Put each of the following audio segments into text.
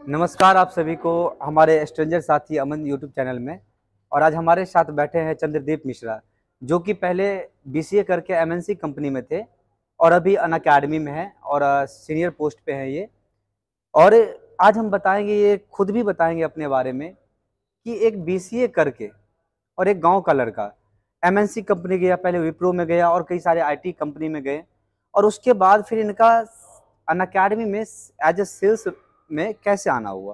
नमस्कार आप सभी को हमारे स्ट्रेंजर साथी अमन यूट्यूब चैनल में। और आज हमारे साथ बैठे हैं चंद्रदीप मिश्रा, जो कि पहले बीसीए करके एमएनसी कंपनी में थे और अभी अनअकैडमी में हैं और सीनियर पोस्ट पे हैं ये। और आज हम बताएंगे, ये खुद भी बताएंगे अपने बारे में कि एक बीसीए करके और एक गांव का लड़का एमएनसी कंपनी गया, पहले विप्रो में गया और कई सारे आईटी कंपनी में गए और उसके बाद फिर इनका अनअकैडमी में एज ए सेल्स में कैसे आना हुआ।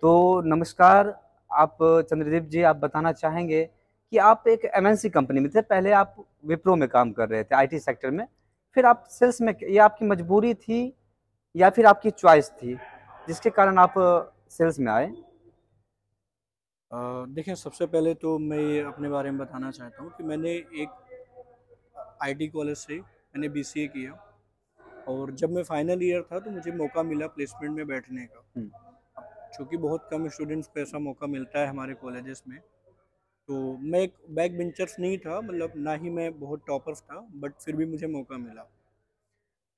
तो नमस्कार। आप चंद्रदीप जी, आप बताना चाहेंगे कि आप एक एमएनसी कंपनी में थे, पहले आप विप्रो में काम कर रहे थे आईटी सेक्टर में, फिर आप सेल्स में, ये आपकी मजबूरी थी या फिर आपकी चॉइस थी जिसके कारण आप सेल्स में आए? देखिए, सबसे पहले तो मैं ये अपने बारे में बताना चाहता हूँ कि मैंने एक आईटी कॉलेज से मैंने बीसीए किया। और जब मैं फाइनल ईयर था तो मुझे मौका मिला प्लेसमेंट में बैठने का। हम्म। चूँकि बहुत कम स्टूडेंट्स को ऐसा मौका मिलता है हमारे कॉलेजेस में, तो मैं एक बैक बेंचर्स नहीं था, मतलब ना ही मैं बहुत टॉपर्स था, बट फिर भी मुझे मौका मिला।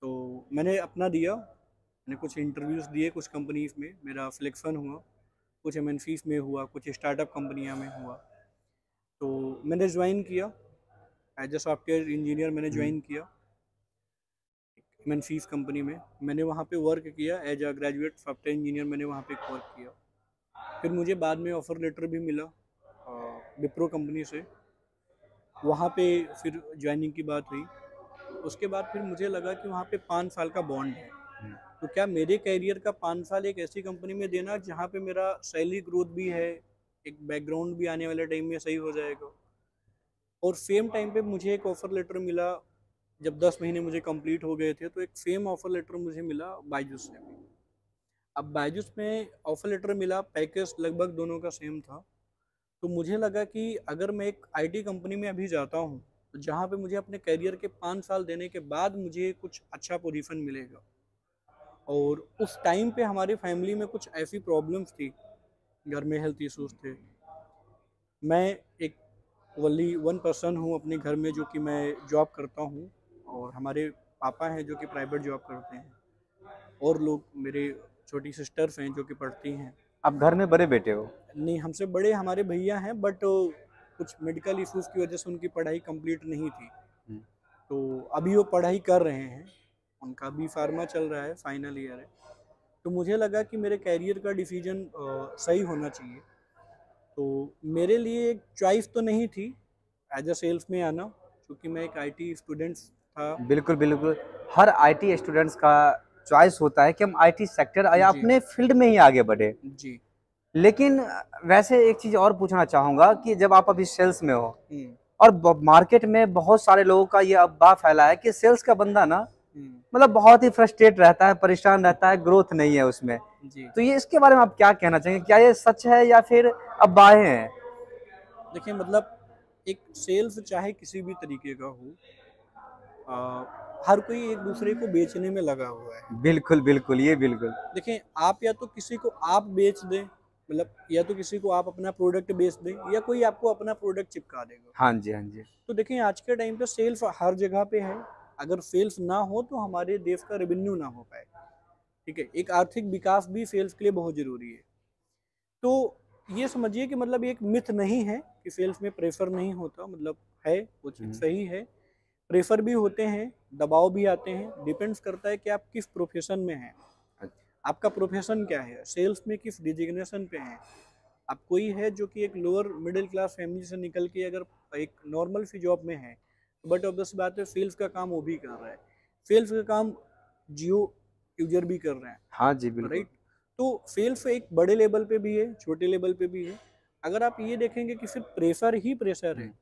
तो मैंने अपना दिया, मैंने कुछ इंटरव्यूज़ दिए, कुछ कंपनीज़ में मेरा सिलेक्शन हुआ, कुछ एमएनसीज़ में हुआ, कुछ स्टार्टअप कंपनियाँ में हुआ। तो मैंने ज्वाइन किया एज अ सॉफ्टवेयर इंजीनियर, मैंने हम्म। ज्वाइन किया एमएनसीज कंपनी में। मैंने वहाँ पे वर्क किया as a graduate software engineer, मैंने वहाँ पे वर्क किया। फिर मुझे बाद में ऑफ़र लेटर भी मिला विप्रो कंपनी से, वहाँ पे फिर ज्वाइनिंग की बात हुई। उसके बाद फिर मुझे लगा कि वहाँ पे 5 साल का बॉन्ड है, तो क्या मेरे करियर का 5 साल एक ऐसी कंपनी में देना जहाँ पे मेरा सैलरी ग्रोथ भी है, एक बैकग्राउंड भी आने वाले टाइम में सही हो जाएगा। और सेम टाइम पे मुझे एक ऑफ़र लेटर मिला, जब 10 महीने मुझे कंप्लीट हो गए थे तो एक सेम ऑफ़र लेटर मुझे मिला बायजूस से भी। अब बायजूस में ऑफ़र लेटर मिला, पैकेज लगभग दोनों का सेम था। तो मुझे लगा कि अगर मैं एक आईटी कंपनी में अभी जाता हूँ, तो जहाँ पे मुझे अपने करियर के 5 साल देने के बाद मुझे कुछ अच्छा पोजीशन मिलेगा। और उस टाइम पे हमारी फैमिली में कुछ ऐसी प्रॉब्लम्स थी, घर में हेल्थ इश्यूज़ थे। मैं एक ओनली वन पर्सन हूँ अपने घर में जो कि मैं जॉब करता हूँ, और हमारे पापा हैं जो कि प्राइवेट जॉब करते हैं, और लोग मेरे छोटी सिस्टर्स हैं जो कि पढ़ती हैं। आप घर में बड़े बेटे हो? नहीं, हमसे बड़े हमारे भैया हैं, बट कुछ मेडिकल इश्यूज़ की वजह से उनकी पढ़ाई कंप्लीट नहीं थी। हम्म। तो अभी वो पढ़ाई कर रहे हैं, उनका बी फार्मा चल रहा है, फाइनल ईयर है। तो मुझे लगा कि मेरे कैरियर का डिसीजन सही होना चाहिए। तो मेरे लिए एक चॉइस तो नहीं थी एज अ सेल्स में आना, क्योंकि मैं एक आईटी स्टूडेंट्स था। बिल्कुल बिल्कुल। हर आईटी स्टूडेंट्स का चॉइस होता है कि हम आईटी सेक्टर या जी, अपने फील्ड में ही आगे बढ़े। जी। लेकिन वैसे एक चीज और पूछना चाहूंगा कि जब आप अभी सेल्स में हो हुँ, और मार्केट में बहुत सारे लोगों का ये अफवाह फैला है कि सेल्स का बंदा ना, हुँ, मतलब बहुत ही फ्रस्ट्रेट रहता है, परेशान रहता है, ग्रोथ नहीं है उसमें। जी। तो ये इसके बारे में आप क्या कहना चाहेंगे? क्या ये सच है या फिर अफवाहें हैं? देखिए, मतलब एक सेल्स चाहे किसी भी तरीके का हो, हर कोई एक दूसरे को बेचने में लगा हुआ है। बिल्कुल बिल्कुल, ये बिल्कुल। देखें, आप या तो किसी को आप बेच दें, मतलब या तो किसी को आप अपना प्रोडक्ट बेच दें, या कोई आपको अपना प्रोडक्ट चिपका देगा। हाँ जी, हाँ जी। तो देखें, आज के टाइम पे सेल्स हर जगह पे है। अगर सेल्स ना हो तो हमारे देश का रेवेन्यू ना हो पाए। ठीक है, एक आर्थिक विकास भी सेल्स के लिए बहुत ज़रूरी है। तो ये समझिए कि मतलब ये एक मिथ नहीं है कि सेल्स में प्रेशर नहीं होता, मतलब है, वो चीज़ हम्म। सही है। प्रेशर भी होते हैं, दबाव भी आते हैं, डिपेंड्स करता है कि आप किस प्रोफेशन में हैं। आपका प्रोफेशन क्या है, सेल्स में किस डिजिग्नेशन पे हैं। अब कोई है जो कि एक लोअर मिडिल क्लास फैमिली से निकल के अगर एक नॉर्मल सी जॉब में है, बट ऑब्वियस बात है सेल्स का काम वो भी कर रहा है। सेल्स का काम जियो यूजर भी कर रहे हैं, हाँ जी, बिल्कुल। राइट। तो सेल्स एक बड़े लेवल पे भी है, छोटे लेवल पे भी है। अगर आप ये देखेंगे कि सिर्फ प्रेशर ही प्रेशर है, हम्म।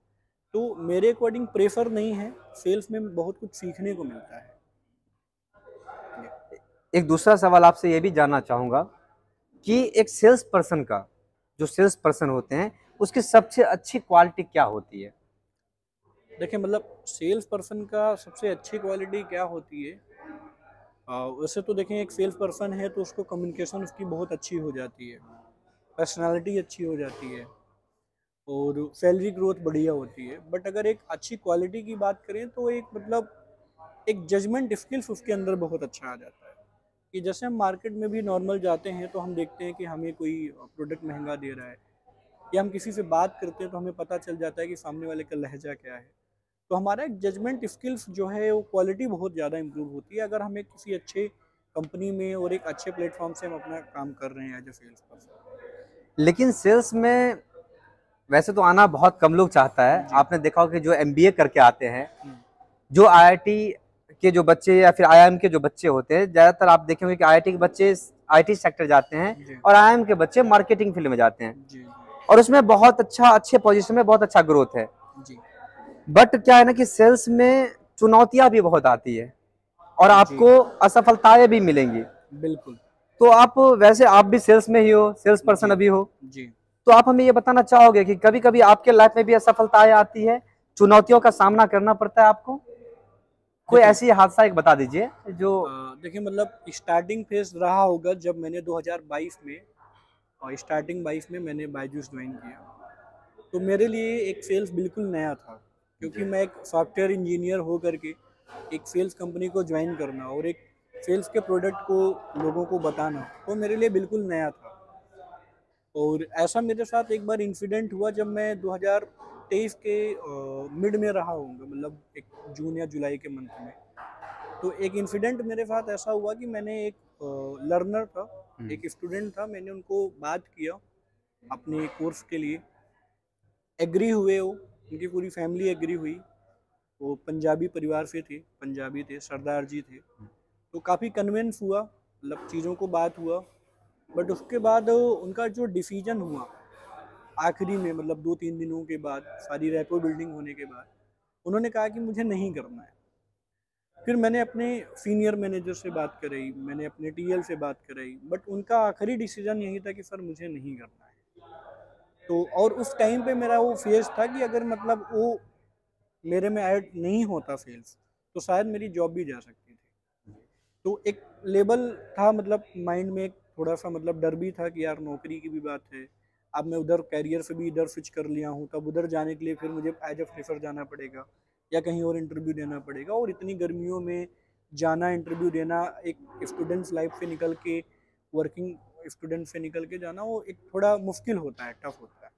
तो मेरे अकॉर्डिंग प्रेशर नहीं है। सेल्स में बहुत कुछ सीखने को मिलता है। एक दूसरा सवाल आपसे ये भी जानना चाहूंगा कि एक सेल्स पर्सन का, जो सेल्स पर्सन होते हैं, उसकी सबसे अच्छी क्वालिटी क्या होती है? देखिए, मतलब सेल्स पर्सन का सबसे अच्छी क्वालिटी क्या होती है, वैसे तो देखें, एक सेल्स पर्सन है तो उसको कम्युनिकेशन उसकी बहुत अच्छी हो जाती है, पर्सनालिटी अच्छी हो जाती है, और सैलरी ग्रोथ बढ़िया होती है। बट अगर एक अच्छी क्वालिटी की बात करें तो एक मतलब एक जजमेंट स्किल्स उसके अंदर बहुत अच्छा आ जाता है, कि जैसे हम मार्केट में भी नॉर्मल जाते हैं तो हम देखते हैं कि हमें कोई प्रोडक्ट महंगा दे रहा है, या हम किसी से बात करते हैं तो हमें पता चल जाता है कि सामने वाले का लहजा क्या है। तो हमारा एक जजमेंट स्किल्स जो है वो क्वालिटी बहुत ज़्यादा इम्प्रूव होती है अगर हमें किसी अच्छे कंपनी में और एक अच्छे प्लेटफॉर्म से हम अपना काम कर रहे हैं एज ए सेल्स पर्सन। लेकिन सेल्स में वैसे तो आना बहुत कम लोग चाहता है। जी। आपने देखा होगा कि जो एमबीए करके आते हैं, हम्म, जो आईआईटी के जो बच्चे या फिर आईआईएम के जो बच्चे होते हैं, ज्यादातर आप देखेंगे कि आईआईटी के बच्चे आईटी सेक्टर जाते हैं जी और आईआईएम के बच्चे मार्केटिंग फील्ड में जाते हैं, जी और उसमें बहुत अच्छा, अच्छे पोजीशन में बहुत अच्छा ग्रोथ है। जी बट क्या है ना कि सेल्स में चुनौतियां भी बहुत आती है और जी आपको असफलताएं भी मिलेंगी। बिल्कुल। तो आप, वैसे आप भी सेल्स में ही हो, सेल्स पर्सन जी अभी हो, जी तो आप हमें ये बताना चाहोगे कि कभी कभी आपके लाइफ में भी असफलताएं आती है, चुनौतियों का सामना करना पड़ता है आपको? कोई देखिए, ऐसी हादसा एक बता दीजिए जो। देखिए मतलब स्टार्टिंग फेज रहा होगा जब मैंने 2022 में, और स्टार्टिंग 22 में मैंने बायजूस ज्वाइन किया। तो मेरे लिए एक सेल्स बिल्कुल नया था, क्योंकि मैं एक सॉफ्टवेयर इंजीनियर हो करके एक सेल्स कंपनी को ज्वाइन करना और एक सेल्स के प्रोडक्ट को लोगों को बताना तो मेरे लिए बिल्कुल नया था। और ऐसा मेरे साथ एक बार इंसिडेंट हुआ जब मैं 2023 के मिड में रहा हूँगा, मतलब एक जून या जुलाई के मंथ में। तो एक इंसिडेंट मेरे साथ ऐसा हुआ कि मैंने एक लर्नर था, एक स्टूडेंट था, मैंने उनको बात किया अपने कोर्स के लिए। एग्री हुए वो, उनकी पूरी फैमिली एग्री हुई। वो पंजाबी परिवार से थे, पंजाबी थे, सरदार जी थे। तो काफ़ी कन्विंस हुआ, मतलब चीज़ों को बात हुआ। बट उसके बाद उनका जो डिसीजन हुआ आखिरी में, मतलब 2-3 दिनों के बाद, सारी रैपो बिल्डिंग होने के बाद, उन्होंने कहा कि मुझे नहीं करना है। फिर मैंने अपने सीनियर मैनेजर से बात कराई, मैंने अपने टीएल से बात कराई, बट उनका आखिरी डिसीजन यही था कि सर मुझे नहीं करना है। तो और उस टाइम पे मेरा वो फेज था कि अगर मतलब वो मेरे में ऐड नहीं होता सेल्स, तो शायद मेरी जॉब भी जा सकती थी। तो एक लेवल था, मतलब माइंड में एक थोड़ा सा मतलब डर भी था कि यार नौकरी की भी बात है। अब मैं उधर कैरियर से भी इधर स्विच कर लिया हूँ, तब उधर जाने के लिए फिर मुझे एज ए फ्रेशर जाना पड़ेगा या कहीं और इंटरव्यू देना पड़ेगा। और इतनी गर्मियों में जाना, इंटरव्यू देना, एक स्टूडेंट्स लाइफ से निकल के वर्किंग स्टूडेंट से निकल के जाना, वो एक थोड़ा मुश्किल होता है, टफ होता है।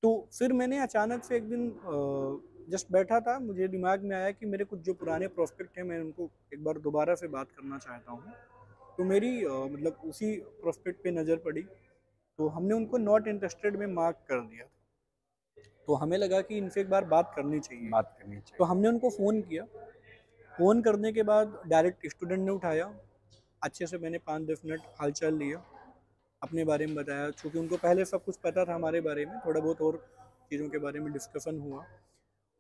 तो फिर मैंने अचानक से एक दिन जस्ट बैठा था, मुझे दिमाग में आया कि मेरे कुछ जो पुराने प्रोस्पेक्ट हैं मैं उनको एक बार दोबारा से बात करना चाहता हूँ। तो मेरी मतलब उसी प्रोस्पेक्ट पे नज़र पड़ी, तो हमने उनको नॉट इंटरेस्टेड में मार्क कर दिया था। तो हमें लगा कि इनसे एक बार बात करनी चाहिए। बात करनी तो चाहिए। हमने उनको फ़ोन किया। फ़ोन करने के बाद डायरेक्ट स्टूडेंट ने उठाया। अच्छे से मैंने 5-10 मिनट हालचाल लिया, अपने बारे में बताया, चूँकि उनको पहले सब कुछ पता था हमारे बारे में, थोड़ा बहुत और चीज़ों के बारे में डिस्कशन हुआ।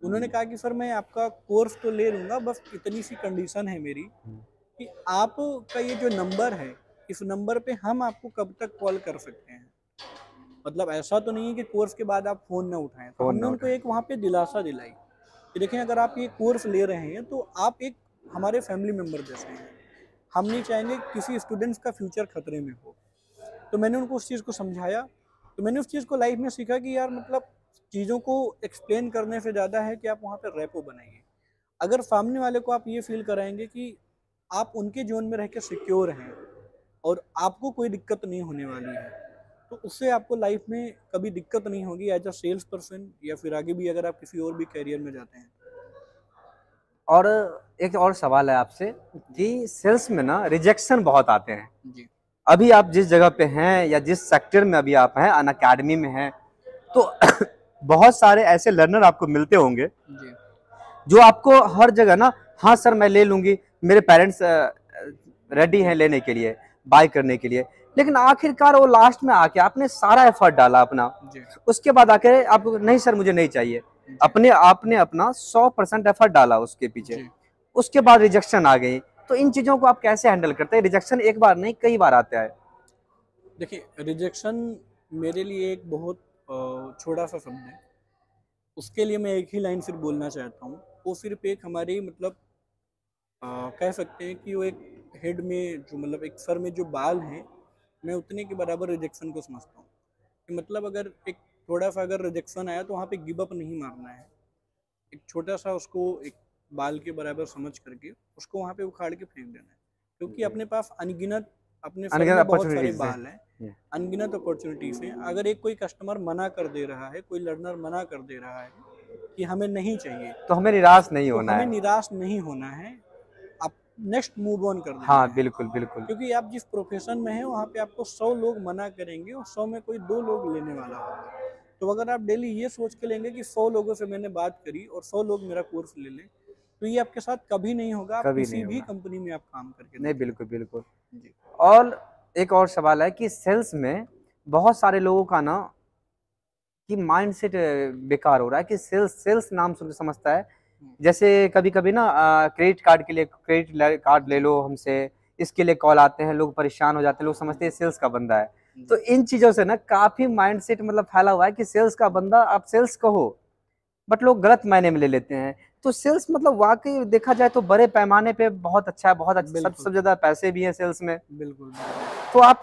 उन्होंने कहा कि सर मैं आपका कोर्स तो ले लूँगा, बस इतनी सी कंडीशन है मेरी कि आपका ये जो नंबर है, इस नंबर पे हम आपको कब तक कॉल कर सकते हैं। मतलब ऐसा तो नहीं है कि कोर्स के बाद आप फ़ोन ना उठाएं। तो फोन हमने ना उनको उठाए। एक वहाँ पे दिलासा दिलाई कि देखें, अगर आप ये कोर्स ले रहे हैं तो आप एक हमारे फैमिली मेम्बर जैसे हैं। हम नहीं चाहेंगे किसी स्टूडेंट्स का फ्यूचर खतरे में हो। तो मैंने उनको उस चीज़ को समझाया। तो मैंने उस चीज़ को लाइफ में सीखा कि यार मतलब चीज़ों को एक्सप्लेन करने से ज़्यादा है कि आप वहाँ पे रैपो बनाइए। अगर सामने वाले को आप ये फील कराएंगे कि आप उनके जोन में रह के सिक्योर हैं और आपको कोई दिक्कत नहीं होने वाली है, तो उससे आपको लाइफ में कभी दिक्कत नहीं होगी एज अ सेल्स पर्सन, या फिर आगे भी अगर आप किसी और भी करियर में जाते हैं। और एक और सवाल है आपसे जी कि सेल्स में ना रिजेक्शन बहुत आते हैं। जी अभी आप जिस जगह पे हैं या जिस सेक्टर में अभी आप हैं, अन अकेडमी में हैं, तो बहुत सारे ऐसे लर्नर आपको मिलते होंगे जी जो आपको हर जगह ना, हाँ सर मैं ले लूंगी, मेरे पेरेंट्स रेडी जी हैं लेने के लिए, बाय करने के लिए, लेकिन आखिरकार वो लास्ट में आके आपने सारा एफर्ट डाला अपना, जी उसके बाद आके आप, नहीं सर मुझे नहीं चाहिए, जी अपने आपने अपना 100% एफर्ट डाला उसके पीछे, जी उसके बाद रिजेक्शन आ गई। तो इन चीजों को आप कैसे हैंडल करते हैं? रिजेक्शन एक बार नहीं, कई बार आता है। देखिए, रिजेक्शन मेरे लिए एक बहुत छोटा सा शब्द है। उसके लिए मैं एक ही लाइन सिर्फ बोलना चाहता हूँ। वो सिर्फ एक हमारी मतलब कह सकते हैं कि वो एक हेड में जो, मतलब एक सर में जो बाल हैं, मैं उतने के बराबर रिजेक्शन को समझता हूँ। कि मतलब अगर एक थोड़ा सा अगर रिजेक्शन आया तो वहाँ पे गिव अप नहीं मारना है। एक छोटा सा उसको एक बाल के बराबर समझ करके उसको वहाँ पे उखाड़ के फेंक देना है। क्योंकि अपने पास अपने सर अनगिनत में बहुत सारे अपॉर्चुनिटीज बाल हैं, हैं। अनगिनत अपॉर्चुनिटीज हैं। अगर एक कोई कस्टमर मना कर दे रहा है, कोई लर्नर मना कर दे रहा है कि हमें नहीं चाहिए, तो हमें निराश नहीं तो होना हमें है। निराश नहीं होना है, आप नेक्स्ट मूव ऑन कर देना हाँ, है। बिल्कुल, बिल्कुल। क्योंकि आप जिस प्रोफेशन में हैं वहाँ पे आपको 100 लोग मना करेंगे और 100 में कोई 2 लोग लेने वाला होगा। तो अगर आप डेली ये सोच के लेंगे कि 100 लोगों से मैंने बात करी और 100 लोग मेरा कोर्स ले लें, तो ये आपके साथ कभी नहीं होगा। आप कभी नहीं किसी भी होगा। कंपनी में आप काम करके नहीं, देखें। बिल्कुल, बिल्कुल। जी, और एक और सवाल है कि सेल्स में बहुत सारे लोगों का ना कि माइंडसेट बेकार हो रहा है कि सेल्स सेल्स नाम सुन के समझता है। हुँ, जैसे कभी-कभी ना क्रेडिट कार्ड के लिए कार्ड ले जी, लो हमसे, इसके लिए कॉल आते हैं, लोग परेशान हो जाते हैं, लोग समझते हैं सेल्स का बंदा है। तो जी, इन चीज़ों से ना काफ़ी माइंडसेट मतलब फैला हुआ है कि सेल्स का बंदा आप सेल्स कहो, बट लोग गलत मायने में ले लेते हैं। तो सेल्स मतलब वाक़ई देखा जाए तो बड़े पैमाने पे बहुत अच्छा है, बहुत बिल्कुल, सबसे ज़्यादा पैसे भी हैं सेल्स में। बिल्कुल, बिल्कुल। तो आप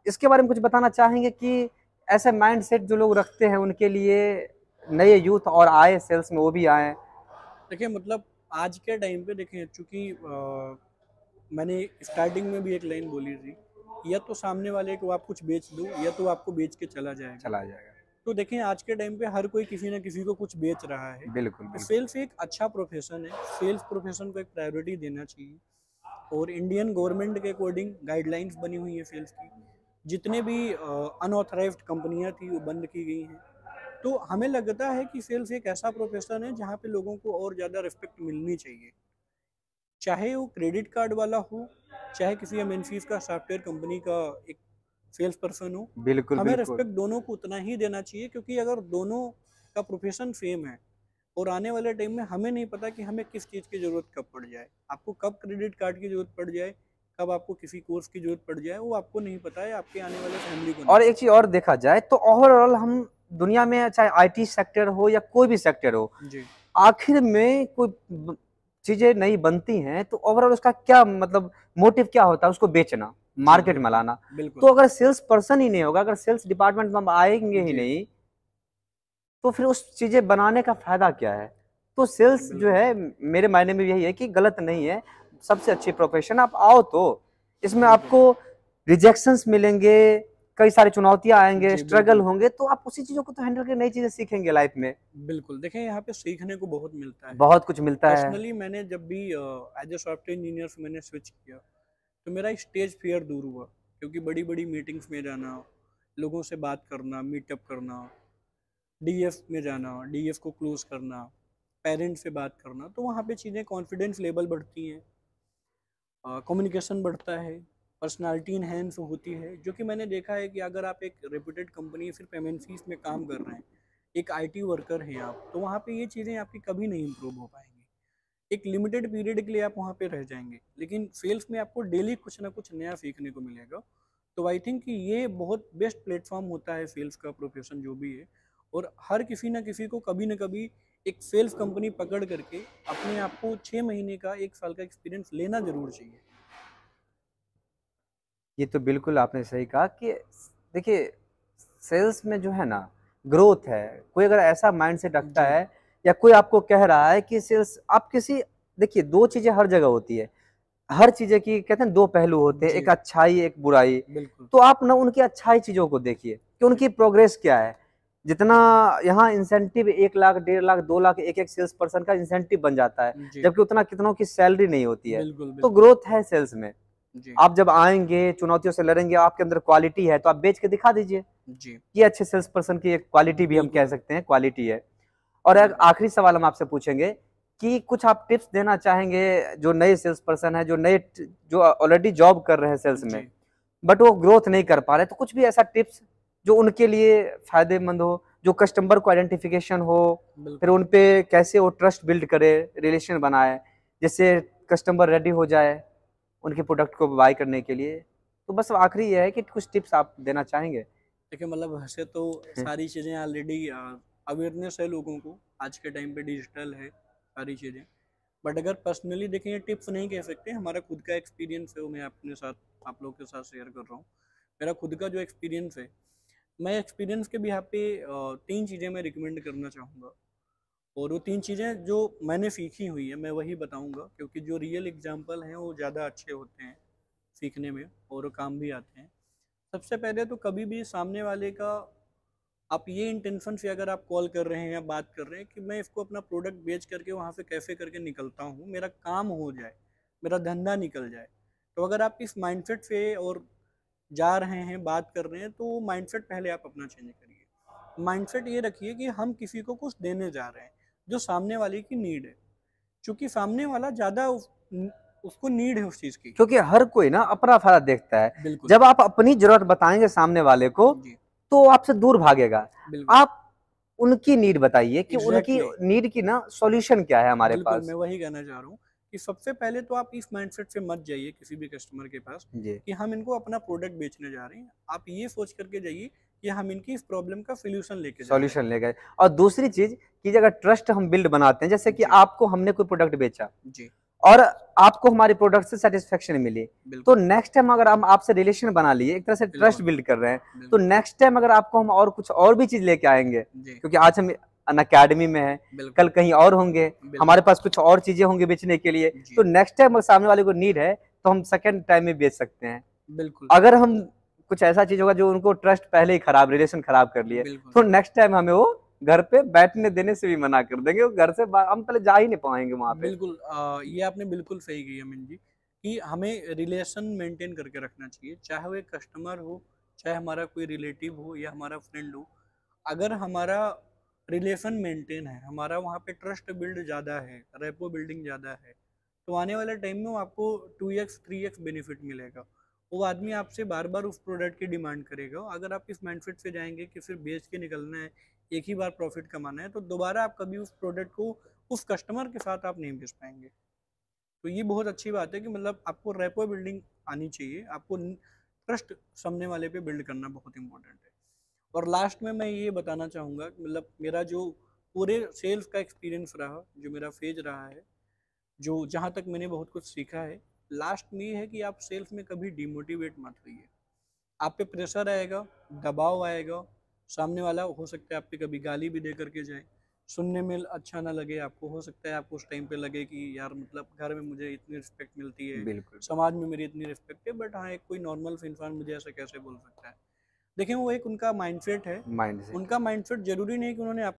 इसके बारे में कुछ बताना चाहेंगे कि ऐसे माइंडसेट जो लोग रखते हैं उनके लिए नए यूथ और आए सेल्स में वो भी आए? देखिए मतलब आज के टाइम पे देखें, चूँकि मैंने स्टार्टिंग में भी एक लाइन बोली थी, या तो सामने वाले को आप कुछ बेच दो या तो आपको बेच के चला जाएगा। चला जाएगा। तो देखें आज के टाइम पे हर कोई किसी न किसी को कुछ बेच रहा है। बिल्कुल, तो बिल्कुल। सेल्स एक अच्छा प्रोफ़ेशन है, सेल्स प्रोफ़ेशन को एक प्रायोरिटी देना चाहिए। और इंडियन गवर्नमेंट के अकॉर्डिंग गाइडलाइंस बनी हुई है सेल्स की। जितने भी अनऑथराइज्ड कंपनियाँ थी वो बंद की गई हैं। तो हमें लगता है कि सेल्स एक ऐसा प्रोफ़ेशन है जहाँ पे लोगों को और ज़्यादा रिस्पेक्ट मिलनी चाहिए। चाहे वो क्रेडिट कार्ड वाला हो, चाहे किसी एमएनसीज़ का सॉफ्टवेयर कंपनी का एक सेल्स पर्सन हो, बिल्कुल, हमें बिल्कुल। रिस्पेक्ट दोनों को उतना ही देना चाहिए। क्योंकि अगर दोनों का प्रोफेशन सेम है और आने वाले टाइम में हमें नहीं पता कि हमें किस चीज़ की ज़रूरत कब पड़ जाए, आपको कब क्रेडिट कार्ड की ज़रूरत पड़ जाए, कब आपको किसी कोर्स की ज़रूरत पड़ जाए, वो आपको नहीं पता है, आपके आने वाले फैमिली को नहीं और एक पता चीज़ और देखा जाए तो ओवरऑल हम दुनिया में चाहे आईटी सेक्टर हो या कोई भी सेक्टर हो, है। जी, आखिर में कोई चीज़ें नई बनती हैं तो ओवरऑल उसका क्या मतलब मोटिव क्या होता है? उसको बेचना, जी, मार्केट में बिल्कुल, लाना। तो बिल्कुल। अगर सेल्स पर्सन ही नहीं होगा, अगर सेल्स डिपार्टमेंट में हम आएँगे ही जी, नहीं तो फिर उस चीज़ें बनाने का फ़ायदा क्या है? तो सेल्स जो बिल्कुल, है मेरे मायने में यही है कि गलत नहीं है, सबसे अच्छी प्रोफ़ेशन आप आओ तो। इसमें बिल्कुल। आपको रिजेक्शंस मिलेंगे, कई सारी चुनौतियाँ आएँगे, जी, स्ट्रगल बिल्कुल, होंगे, तो आप उसी चीज़ों को तो हैंडल करके नई चीज़ें सीखेंगे लाइफ़ में। बिल्कुल। देखें यहाँ पे सीखने को बहुत मिलता है। बहुत कुछ मिलता है। पर्सनली मैंने जब भी एज़ अ सॉफ्टवेयर इंजीनियर से मैंने स्विच किया, तो मेरा स्टेज फ़ियर दूर हुआ। क्योंकि बड़ी-बड़ी मीटिंग्स में जाना, लोगों से बात करना, मीटअप करना, डीएफ में जाना, डीएफ को क्लोज़ करना, पेरेंट्स से बात करना, तो वहाँ पे चीज़ें कॉन्फिडेंस लेवल बढ़ती हैं, कम्युनिकेशन बढ़ता है, पर्सनैलिटी इन्हेंस होती है। जो कि मैंने देखा है कि अगर आप एक रेप्यूटेड कंपनी सिर्फ एमएनसीज़ में काम कर रहे हैं, एक आईटी वर्कर हैं आप, तो वहाँ पे ये चीज़ें आपकी कभी नहीं इम्प्रूव हो पाएँगी। एक लिमिटेड पीरियड के लिए आप वहाँ पे रह जाएँगे, लेकिन सेल्स में आपको डेली कुछ ना कुछ नया सीखने को मिलेगा। तो आई थिंक कि ये बहुत बेस्ट प्लेटफ़ॉर्म होता है सेल्स का प्रोफ़ेशन जो भी है। और हर किसी न किसी को कभी न कभी एक सेल्स कंपनी पकड़ करके अपने आप को 6 महीने का, 1 साल का एक्सपीरियंस लेना ज़रूर चाहिए। ये तो बिल्कुल आपने सही कहा कि देखिए, सेल्स में जो है ना, ग्रोथ है। कोई अगर ऐसा माइंडसेट रखता जी, है या कोई आपको कह रहा है कि सेल्स आप किसी देखिए 2 चीज़ें हर जगह होती है। हर चीज़ें की कहते हैं 2 पहलू होते हैं, जी, एक अच्छाई, एक बुराई। बिल्कुल। तो आप ना उनकी अच्छाई चीज़ों को देखिए कि उनकी प्रोग्रेस क्या है। जितना यहाँ इंसेंटिव 1 लाख, 1.5 लाख, 2 लाख एक-एक सेल्स पर्सन का इंसेंटिव बन जाता है, जी, जबकि उतना कितनों की सैलरी नहीं होती है। बिल्कुल, तो बिल्कुल। ग्रोथ है सेल्स में। जी, आप जब आएँगे, चुनौतियों से लड़ेंगे, आपके अंदर क्वालिटी है, तो आप बेच के दिखा दीजिए। जी, ये अच्छे सेल्स पर्सन की एक क्वालिटी भी हम कह बिल्कुल, सकते हैं, क्वालिटी है। और एक बिल्कुल। आखिरी सवाल हम आपसे पूछेंगे कि कुछ आप टिप्स देना चाहेंगे जो नए सेल्स पर्सन हैं, जो ऑलरेडी जॉब कर रहे हैं सेल्स में, जी, बट वो ग्रोथ नहीं कर पा रहे, तो कुछ भी ऐसा टिप्स जो उनके लिए फ़ायदेमंद हो, जो कस्टमर को आइडेंटिफिकेशन हो, फिर बिल्कुल। उन पे कैसे वो ट्रस्ट बिल्ड करे, रिलेशन बनाए, जिससे कस्टमर रेडी हो जाए उनके प्रोडक्ट को बाय करने के लिए। तो बस आखिरी ये है कि कुछ टिप्स आप देना चाहेंगे? देखिए मतलब वैसे तो सारी चीज़ें ऑलरेडी अवेयरनेस है लोगों को, आज के टाइम पे डिजिटल है सारी चीज़ें। बट अगर पर्सनली देखें, ये टिप्स नहीं कह सकते, हमारा खुद का एक्सपीरियंस है, वो मैं अपने साथ आप लोग के साथ शेयर कर रहा हूँ। मेरा खुद का जो एक्सपीरियंस है, मैं एक्सपीरियंस के भी यहाँ पे 3 चीज़ें मैं रिकमेंड करना चाहूँगा। और वो 3 चीज़ें जो मैंने सीखी हुई हैं, मैं वही बताऊँगा, क्योंकि जो रियल एग्ज़ाम्पल हैं वो ज़्यादा अच्छे होते हैं। सीखने में और काम भी आते हैं। सबसे पहले तो कभी भी सामने वाले का आप ये इंटेंशन से अगर आप कॉल कर रहे हैं या बात कर रहे हैं कि मैं इसको अपना प्रोडक्ट बेच करके वहाँ से कैसे करके निकलता हूँ, मेरा काम हो जाए, मेरा धंधा निकल जाए, तो अगर आप इस माइंडसेट से और जा रहे हैं, बात कर रहे हैं, तो वो माइंडसेट पहले आप अपना चेंज करिए। माइंडसेट ये रखिए कि हम किसी को कुछ देने जा रहे हैं जो सामने वाले की नीड है, क्योंकि सामने वाला ज़्यादा उसको नीड है उस चीज़ की। क्योंकि हर कोई ना अपना फायदा देखता है। बिल्कुल जब आप अपनी जरूरत बताएंगे सामने वाले को जी, तो आपसे दूर भागेगा। बिल्कुल आप उनकी नीड बताइए कि उनकी एग्जैक्टली नीड की ना सॉल्यूशन क्या है हमारे बिल्कुल, पास। मैं वही कहना चाह रहा हूँ कि सबसे पहले तो आप इस माइंडसेट से मत जाइए किसी भी कस्टमर के पास जी, कि हम इनको अपना प्रोडक्ट बेचने जा रहे हैं। आप ये सोच करके जाइए कि हम इनकी इस प्रॉब्लम का सोल्यूशन लेके जा रहे सॉल्यूशन ले गए। और दूसरी चीज कि अगर ट्रस्ट हम बिल्ड बनाते हैं, जैसे कि जी, आपको हमने कोई प्रोडक्ट बेचा हैं। जी, और आपको हमारे प्रोडक्ट से सेटिस्फेक्शन मिली, तो बिल्कुल, नेक्स्ट टाइम अगर हम आपसे रिलेशन बना लिए, एक तरह से ट्रस्ट बिल्कुल, बिल्ड कर रहे हैं, तो बिल्कुल, नेक्स्ट टाइम अगर आपको हम और कुछ और भी चीज लेके आएंगे, जी, क्योंकि आज हम अन अकेडमी में है, कल बिल्कुल, कहीं और होंगे, बिल्कुल, हमारे पास कुछ और चीजें होंगी बेचने के लिए, जी, तो नेक्स्ट टाइम अगर सामने वाले को नीड है तो हम सेकेंड टाइम में बेच सकते हैं। बिल्कुल, अगर हम कुछ ऐसा चीज होगा जो उनको ट्रस्ट पहले ही खराब, रिलेशन खराब कर लिए, बिल्कुल, तो नेक्स्ट टाइम हमें वो घर पे बैठने देने से भी मना कर देंगे, वो घर से हम पहले जा ही नहीं पाएंगे वहां पे। बिल्कुल ये आपने बिल्कुल सही कही अमिन जी कि हमें रिलेशन मेंटेन करके रखना चाहिए, चाहे वो एक कस्टमर हो, चाहे हमारा कोई रिलेटिव हो या हमारा फ्रेंड हो। अगर हमारा रिलेशन मेंटेन है, हमारा वहाँ पे ट्रस्ट बिल्ड ज़्यादा है, रेपो बिल्डिंग ज़्यादा है, तो आने वाले टाइम में वो आपको 2x 3x बेनिफिट मिलेगा। वो आदमी आपसे बार बार उस प्रोडक्ट की डिमांड करेगा। अगर आप इस माइंडसेट से जाएंगे कि सिर्फ बेच के निकलना है, एक ही बार प्रॉफिट कमाना है, तो दोबारा आप कभी उस प्रोडक्ट को उस कस्टमर के साथ आप नहीं बेच पाएंगे। तो ये बहुत अच्छी बात है कि मतलब आपको रेपो बिल्डिंग आनी चाहिए, आपको ट्रस्ट सामने वाले पे बिल्ड करना बहुत इंपॉर्टेंट है। और लास्ट में मैं ये बताना चाहूँगा कि मतलब मेरा जो पूरे सेल्स का एक्सपीरियंस रहा, जो मेरा फेज रहा है, जो जहाँ तक मैंने बहुत कुछ सीखा है, लास्ट में ये है कि आप सेल्स में कभी डिमोटिवेट मत होइए। आप पे प्रेशर आएगा, दबाव आएगा, सामने वाला हो सकता है आप पे कभी गाली भी दे करके जाए, सुनने में अच्छा ना लगे आपको, हो सकता है आपको उस टाइम पे लगे कि यार मतलब घर में मुझे इतनी रिस्पेक्ट मिलती है, बिल्कुल, समाज में मेरी इतनी रिस्पेक्ट है, बट हाँ एक कोई नॉर्मल इंसान मुझे ऐसा कैसे बोल सकता है। देखिए वो एक उनका माइंडसेट है, माइंड से। उनका माइंडसेट जरूरी नहीं कि उन्होंने